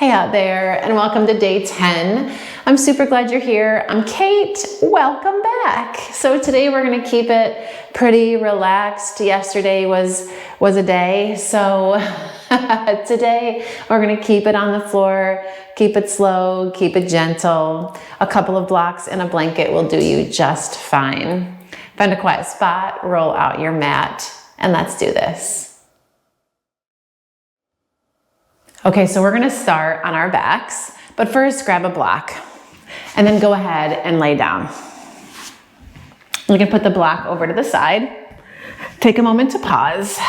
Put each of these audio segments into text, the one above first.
Hey out there, and welcome to day 10. I'm super glad you're here. I'm Kate. Welcome back. So today we're going to keep it pretty relaxed. Yesterday was a day, so today we're going to keep it on the floor, keep it slow, keep it gentle. A couple of blocks and a blanket will do you just fine. Find a quiet spot, roll out your mat, and let's do this. Okay, so we're gonna start on our backs, but first grab a block and then go ahead and lay down. You can put the block over to the side. Take a moment to pause.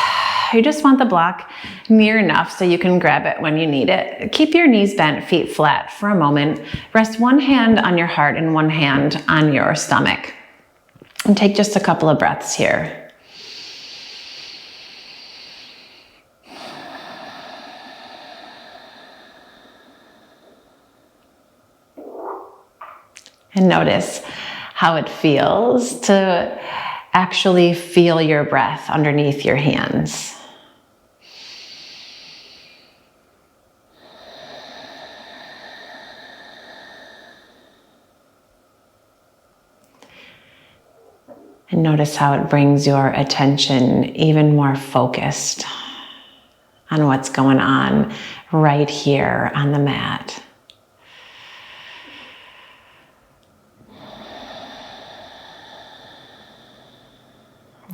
You just want the block near enough so you can grab it when you need it. Keep your knees bent, feet flat for a moment. Rest one hand on your heart and one hand on your stomach. And take just a couple of breaths here. And notice how it feels to actually feel your breath underneath your hands. And notice how it brings your attention even more focused on what's going on right here on the mat.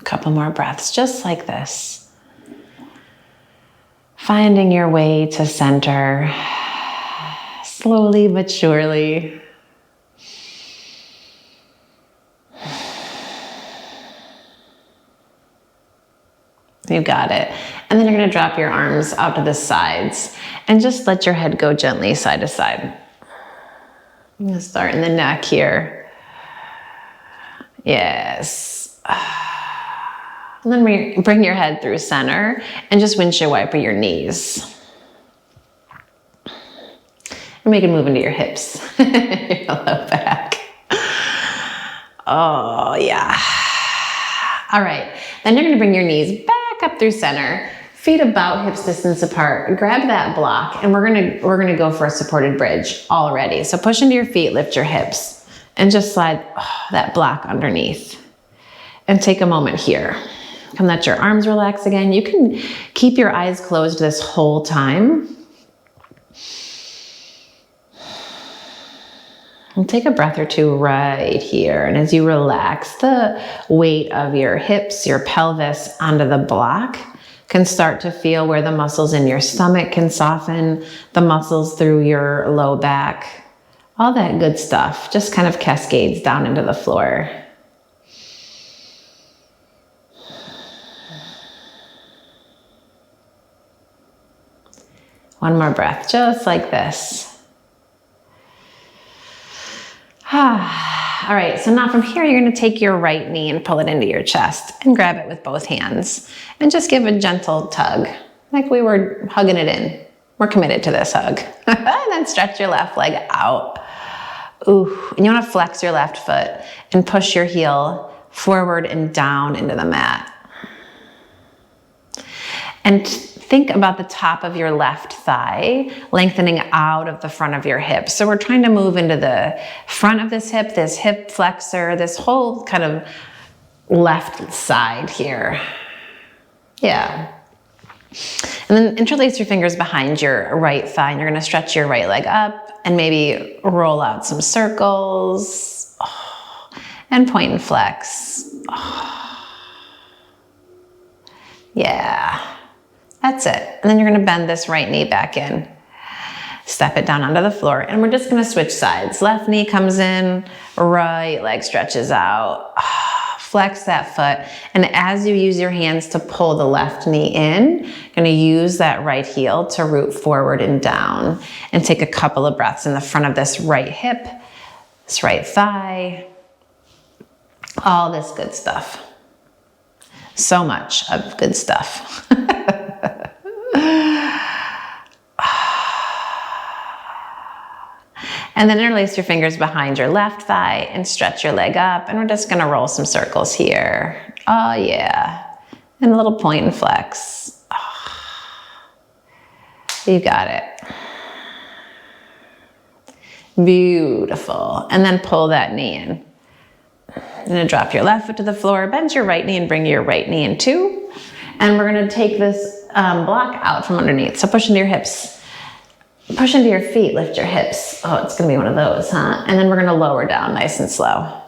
Couple more breaths, just like this. Finding your way to center, slowly but surely. You got it. And then you're going to drop your arms out to the sides and just let your head go gently side to side. I'm going to start in the neck here. Yes. And then bring your head through center and just windshield wiper your knees. And make a move into your hips, your low back. Oh, yeah. All right, then you're gonna bring your knees back up through center, feet about hips distance apart. Grab that block and we're gonna go for a supported bridge already. So push into your feet, lift your hips, and just slide that block underneath. And take a moment here. Come let your arms relax again. You can keep your eyes closed this whole time. And take a breath or two right here. And as you relax the weight of your hips, your pelvis onto the block, can start to feel where the muscles in your stomach can soften, the muscles through your low back, all that good stuff just kind of cascades down into the floor. One more breath, just like this. All right, so now from here, you're gonna take your right knee and pull it into your chest and grab it with both hands and just give a gentle tug, like we were hugging it in. We're committed to this hug. And then stretch your left leg out. Ooh, and you wanna flex your left foot and push your heel forward and down into the mat. And think about the top of your left thigh lengthening out of the front of your hip. So we're trying to move into the front of this hip flexor, this whole kind of left side here. Yeah. And then interlace your fingers behind your right thigh and you're gonna stretch your right leg up and maybe roll out some circles. And point and flex. Yeah. That's it. And then you're gonna bend this right knee back in. Step it down onto the floor and we're just gonna switch sides. Left knee comes in, right leg stretches out. Flex that foot. And as you use your hands to pull the left knee in, you're gonna use that right heel to root forward and down. And take a couple of breaths in the front of this right hip, this right thigh, all this good stuff. So much of good stuff. And then interlace your fingers behind your left thigh and stretch your leg up. And we're just gonna roll some circles here. Oh yeah. And a little point and flex. Oh. You got it. Beautiful. And then pull that knee in. You're gonna drop your left foot to the floor, bend your right knee and bring your right knee in too. And we're gonna take this block out from underneath. So push into your hips. Push into your feet, lift your hips. Oh, it's gonna be one of those, huh? And then we're gonna lower down nice and slow.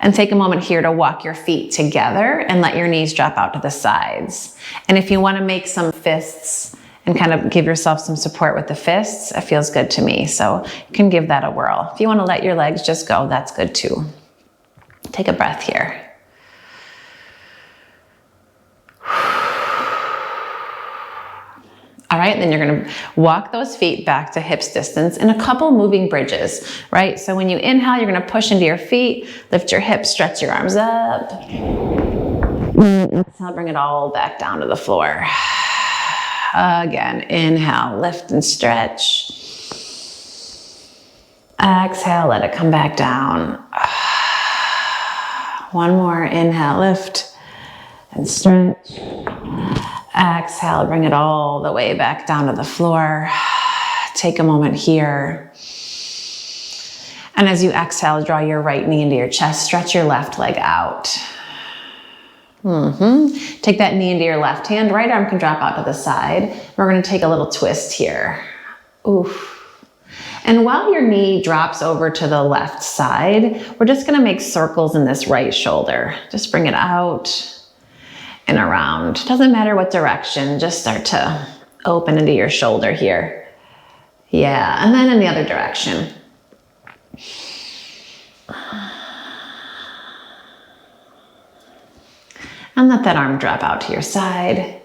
And take a moment here to walk your feet together and let your knees drop out to the sides. And if you wanna make some fists and kind of give yourself some support with the fists, it feels good to me. So you can give that a whirl. If you wanna let your legs just go, that's good too. Take a breath here. All right, then you're gonna walk those feet back to hips distance in a couple moving bridges, right? So when you inhale, you're gonna push into your feet, lift your hips, stretch your arms up. Exhale, bring it all back down to the floor. Again, inhale, lift and stretch. Exhale, let it come back down. One more, inhale, lift and stretch. Exhale, bring it all the way back down to the floor. Take a moment here. And as you exhale, draw your right knee into your chest, stretch your left leg out. Take that knee into your left hand, right arm can drop out to the side. We're gonna take a little twist here. Oof. And while your knee drops over to the left side, we're just gonna make circles in this right shoulder. Just bring it out and around. Doesn't matter what direction, just start to open into your shoulder here. Yeah, and then in the other direction. And let that arm drop out to your side.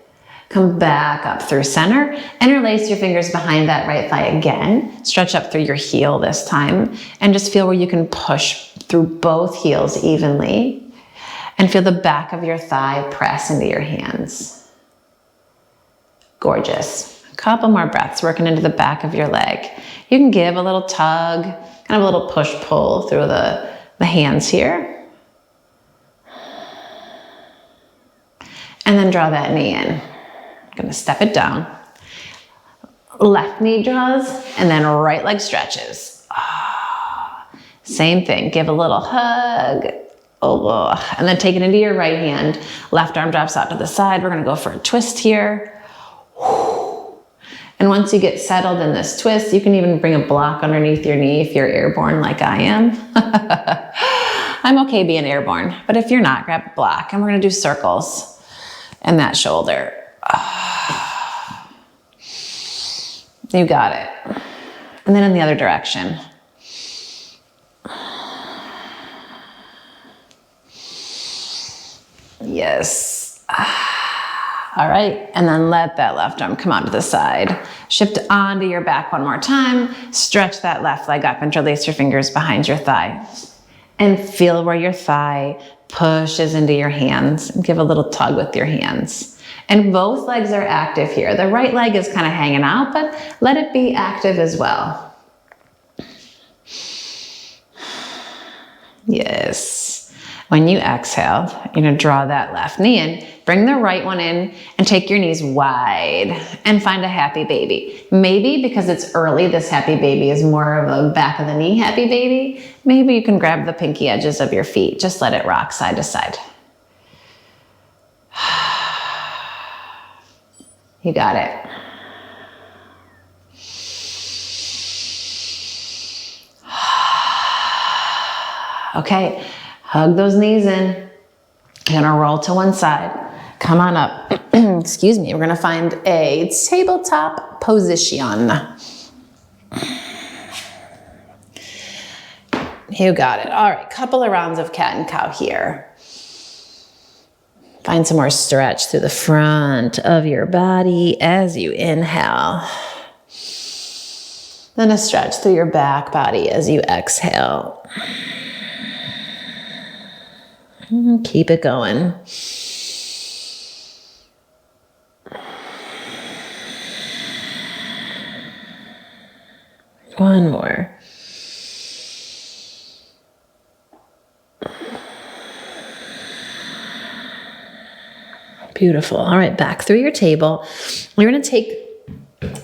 Come back up through center. Interlace your fingers behind that right thigh again. Stretch up through your heel this time. And just feel where you can push through both heels evenly. And feel the back of your thigh press into your hands. Gorgeous. A couple more breaths working into the back of your leg. You can give a little tug, kind of a little push-pull through the hands here. And then draw that knee in. I'm gonna step it down. Left knee draws, and then right leg stretches. Same thing, give a little hug. And then take it into your right hand. Left arm drops out to the side. We're gonna go for a twist here. And once you get settled in this twist, you can even bring a block underneath your knee if you're airborne like I am. I'm okay being airborne, but if you're not, grab a block and we're gonna do circles in that shoulder. You got it. And then in the other direction. Yes. All right, and then let that left arm come out to the side. Shift onto your back one more time. Stretch that left leg up, interlace your fingers behind your thigh. And feel where your thigh pushes into your hands. Give a little tug with your hands. And both legs are active here. The right leg is kind of hanging out, but let it be active as well. Yes. When you exhale, you're gonna draw that left knee in, bring the right one in, and take your knees wide and find a happy baby. Maybe because it's early, this happy baby is more of a back of the knee happy baby. Maybe you can grab the pinky edges of your feet. Just let it rock side to side. You got it. Okay. Hug those knees in. You're gonna roll to one side. Come on up. Excuse me. We're gonna find a tabletop position. You got it. All right, couple of rounds of cat and cow here. Find some more stretch through the front of your body as you inhale. Then a stretch through your back body as you exhale. Keep it going. One more. Beautiful. All right, back through your table. You're going to take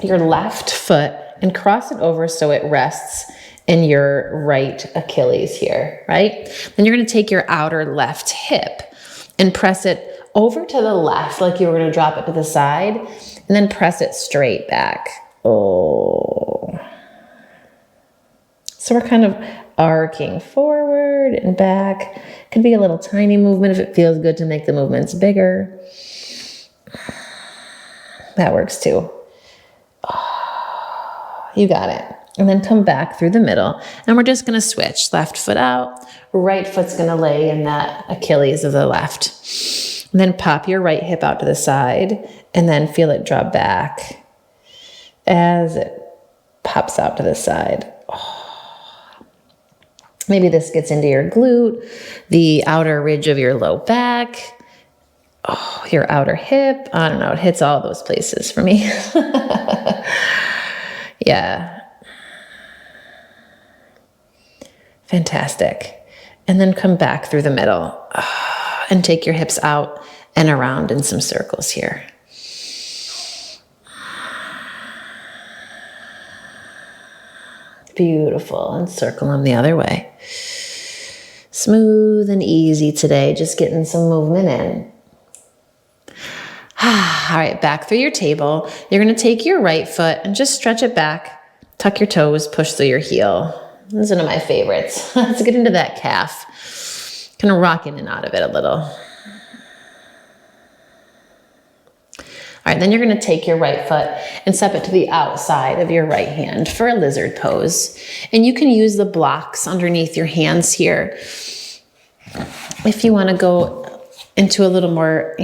your left foot and cross it over so it rests in your right Achilles here, right? Then you're gonna take your outer left hip and press it over to the left, like you were gonna drop it to the side, and then press it straight back. Oh. So we're kind of arcing forward and back. Could be a little tiny movement if it feels good to make the movements bigger. That works too. Oh, you got it. And then come back through the middle. And we're just gonna switch. Left foot out, right foot's gonna lay in that Achilles of the left. And then pop your right hip out to the side and then feel it drop back as it pops out to the side. Oh. Maybe this gets into your glute, the outer ridge of your low back, oh, your outer hip. I don't know, it hits all those places for me. Yeah. Fantastic. And then come back through the middle and take your hips out and around in some circles here. Beautiful. And circle them the other way. Smooth and easy today, just getting some movement in. All right, back through your table. You're gonna take your right foot and just stretch it back, tuck your toes, push through your heel. This is one of my favorites. Let's get into that calf. Kind of rock in and out of it a little. All right, then you're gonna take your right foot and step it to the outside of your right hand for a lizard pose. And you can use the blocks underneath your hands here if you wanna go into a little more,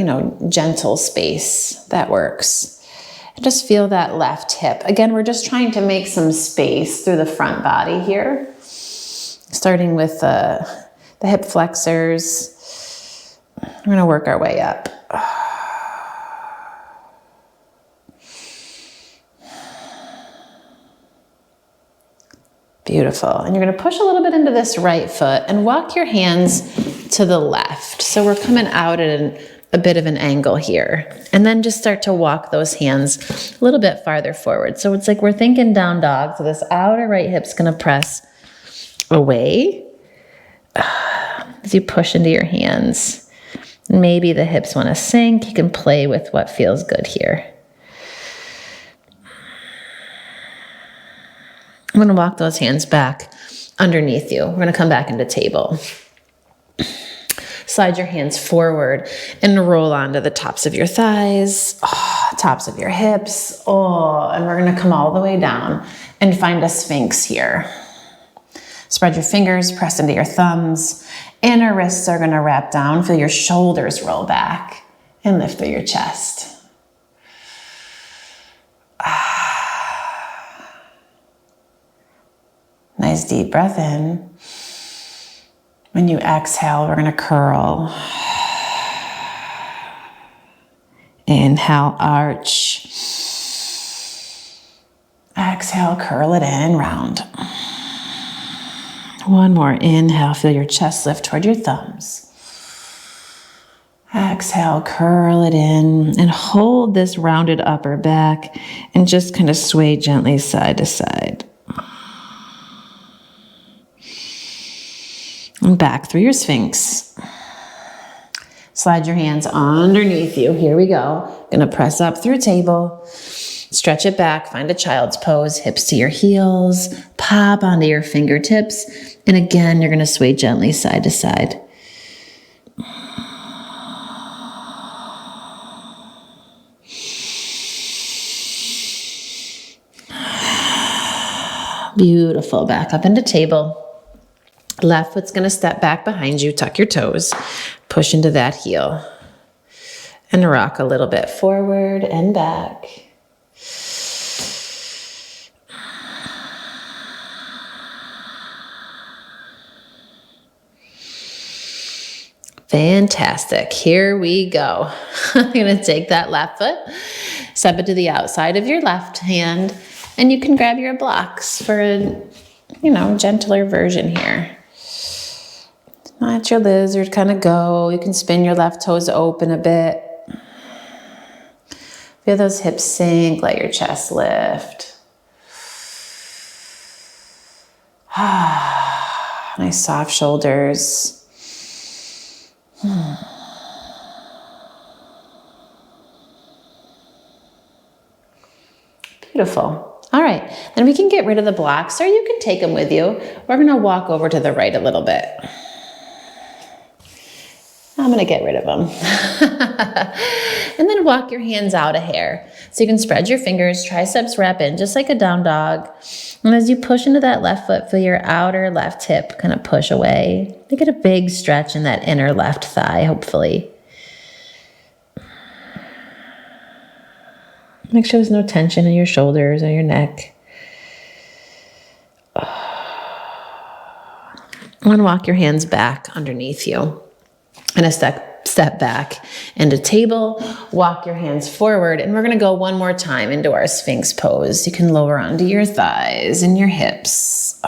gentle space. That works. And just feel that left hip. Again, we're just trying to make some space through the front body here. Starting with the hip flexors. We're gonna work our way up. Beautiful. And you're gonna push a little bit into this right foot and walk your hands to the left. So we're coming out at a bit of an angle here. And then just start to walk those hands a little bit farther forward. So it's like we're thinking down dog. So this outer right hip's gonna press away as you push into your hands. Maybe the hips wanna sink. You can play with what feels good here. I'm gonna walk those hands back underneath you. We're gonna come back into table. Slide your hands forward and roll onto the tops of your thighs, tops of your hips. And we're gonna come all the way down and find a sphinx here. Spread your fingers, press into your thumbs, and our wrists are gonna wrap down. Feel your shoulders roll back and lift through your chest. Nice deep breath in. When you exhale, we're gonna curl. Inhale, arch. Exhale, curl it in, round. One more, inhale, feel your chest lift toward your thumbs. Exhale, curl it in, and hold this rounded upper back and just kind of sway gently side to side. And back through your sphinx. Slide your hands underneath you. Here we go. Gonna press up through table. Stretch it back, find a child's pose, hips to your heels, pop onto your fingertips. And again, you're gonna sway gently side to side. Beautiful, back up into table. Left foot's gonna step back behind you, tuck your toes, push into that heel, and rock a little bit forward and back. Fantastic, here we go. I'm gonna take that left foot, step it to the outside of your left hand, and you can grab your blocks for a, gentler version here. Let your lizard kind of go. You can spin your left toes open a bit. Feel those hips sink, let your chest lift. Nice soft shoulders. Beautiful. All right, then we can get rid of the blocks, or you can take them with you. We're gonna walk over to the right a little bit. I'm gonna get rid of them. And then walk your hands out a hair. So you can spread your fingers, triceps wrap in, just like a down dog. And as you push into that left foot, feel your outer left hip kind of push away. You get a big stretch in that inner left thigh, hopefully. Make sure there's no tension in your shoulders or your neck. I'm gonna walk your hands back underneath you. And a step back into table, walk your hands forward, and we're gonna go one more time into our Sphinx pose. You can lower onto your thighs and your hips.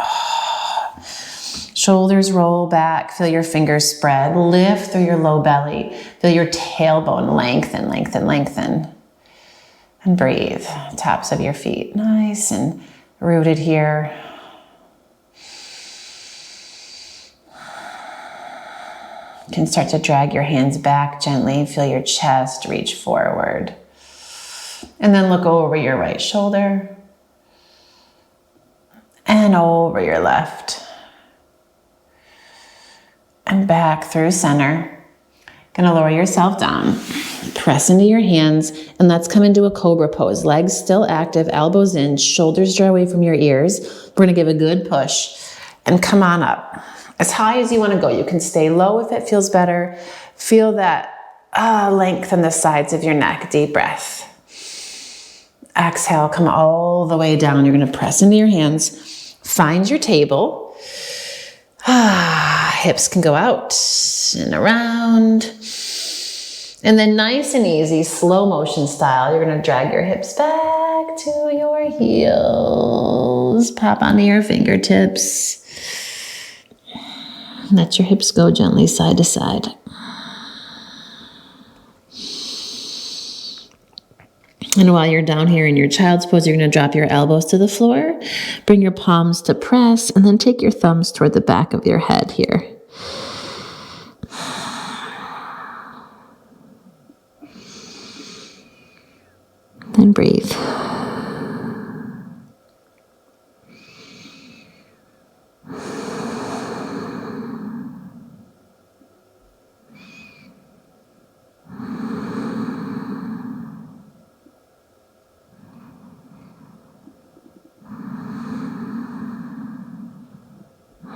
Shoulders roll back, feel your fingers spread, lift through your low belly, feel your tailbone lengthen, lengthen, lengthen. And breathe, tops of your feet, nice and rooted here. You can start to drag your hands back gently. Feel your chest reach forward. And then look over your right shoulder and over your left. And back through center. Gonna lower yourself down. Press into your hands, and let's come into a cobra pose. Legs still active, elbows in, shoulders draw away from your ears. We're gonna give a good push and come on up. As high as you wanna go. You can stay low if it feels better. Feel that length in the sides of your neck. Deep breath. Exhale, come all the way down. You're gonna press into your hands. Find your table. Hips can go out and around. And then nice and easy, slow motion style, you're gonna drag your hips back to your heels. Pop onto your fingertips. Let your hips go gently side to side. And while you're down here in your child's pose, you're gonna drop your elbows to the floor, bring your palms to press, and then take your thumbs toward the back of your head here. Then breathe.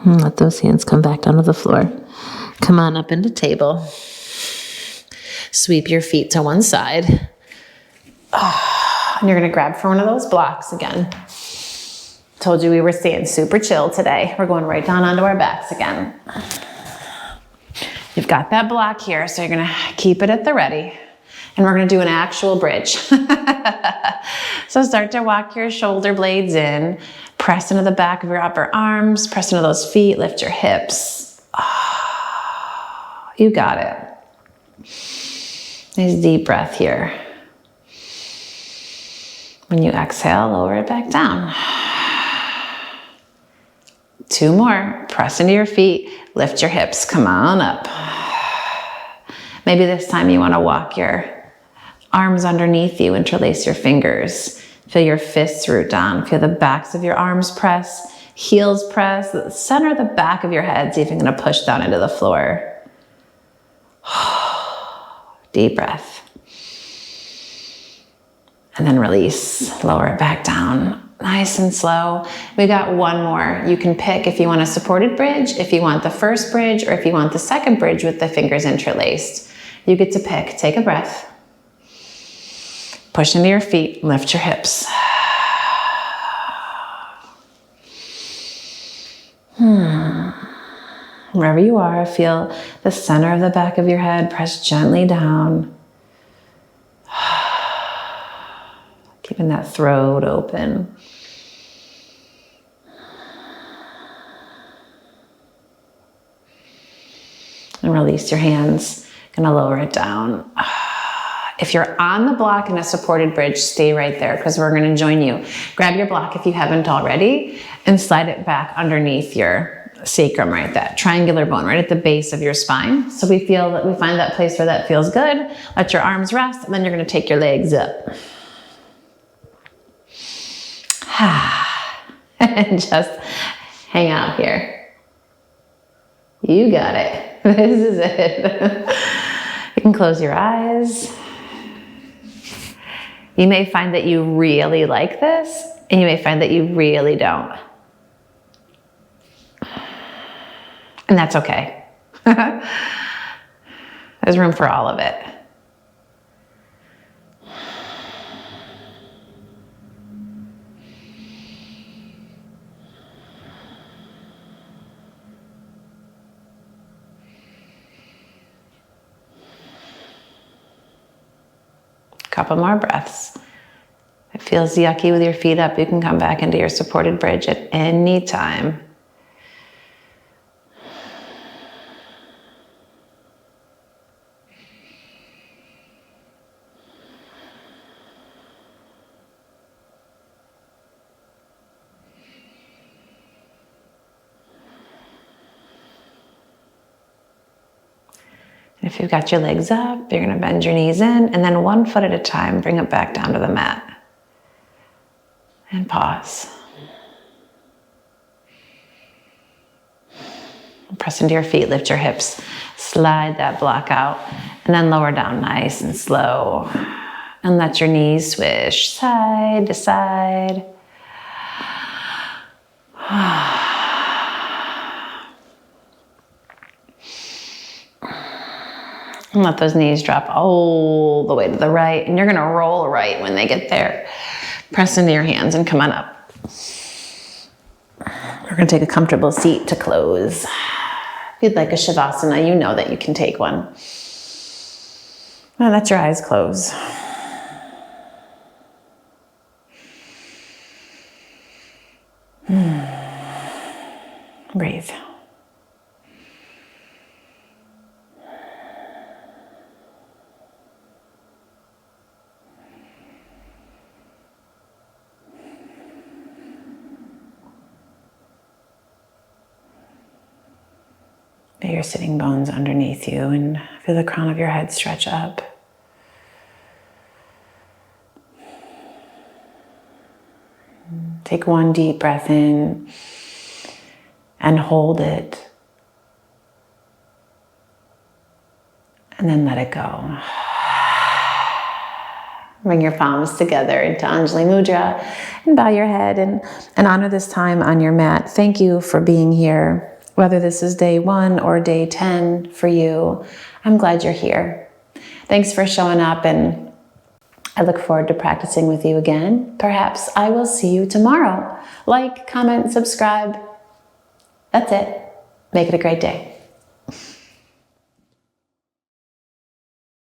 And let those hands come back down to the floor. Come on up into table. Sweep your feet to one side. And you're gonna grab for one of those blocks again. Told you we were staying super chill today. We're going right down onto our backs again. You've got that block here, so you're gonna keep it at the ready. And we're gonna do an actual bridge. So start to walk your shoulder blades in, press into the back of your upper arms, press into those feet, lift your hips. You got it. Nice deep breath here. When you exhale, lower it back down. 2 more. Press into your feet, lift your hips, come on up. Maybe this time you want to walk your arms underneath you, interlace your fingers. Feel your fists root down. Feel the backs of your arms press, heels press, the center of the back of your head. See if you're going to push down into the floor. Deep breath. And then release, lower it back down. Nice and slow. We got one more. You can pick if you want a supported bridge, if you want the first bridge, or if you want the second bridge with the fingers interlaced. You get to pick. Take a breath. Push into your feet, lift your hips. Wherever you are, feel the center of the back of your head, press gently down. Keeping that throat open. And release your hands. Gonna lower it down. If you're on the block in a supported bridge, stay right there because we're going to join you. Grab your block if you haven't already and slide it back underneath your sacrum, right? That triangular bone right at the base of your spine. So we find that place where that feels good. Let your arms rest, and then you're going to take your legs up. And just hang out here. You got it. This is it. You can close your eyes. You may find that you really like this, and you may find that you really don't. And that's okay. There's room for all of it. Couple more breaths. If it feels yucky with your feet up, you can come back into your supported bridge at any time. If you've got your legs up, you're going to bend your knees in, and then 1 foot at a time, bring it back down to the mat. And pause. Press into your feet, lift your hips, slide that block out, and then lower down nice and slow. And let your knees swish side to side. And let those knees drop all the way to the right. And you're going to roll right when they get there. Press into your hands and come on up. We're going to take a comfortable seat to close. If you'd like a Shavasana, you know that you can take one. And let your eyes close. Breathe. Feel your sitting bones underneath you and feel the crown of your head stretch up. Take one deep breath in and hold it. And then let it go. Bring your palms together into Anjali Mudra and bow your head and honor this time on your mat. Thank you for being here. Whether this is day 1 or day 10 for you, I'm glad you're here. Thanks for showing up, and I look forward to practicing with you again. Perhaps I will see you tomorrow. Like, comment, subscribe. That's it. Make it a great day.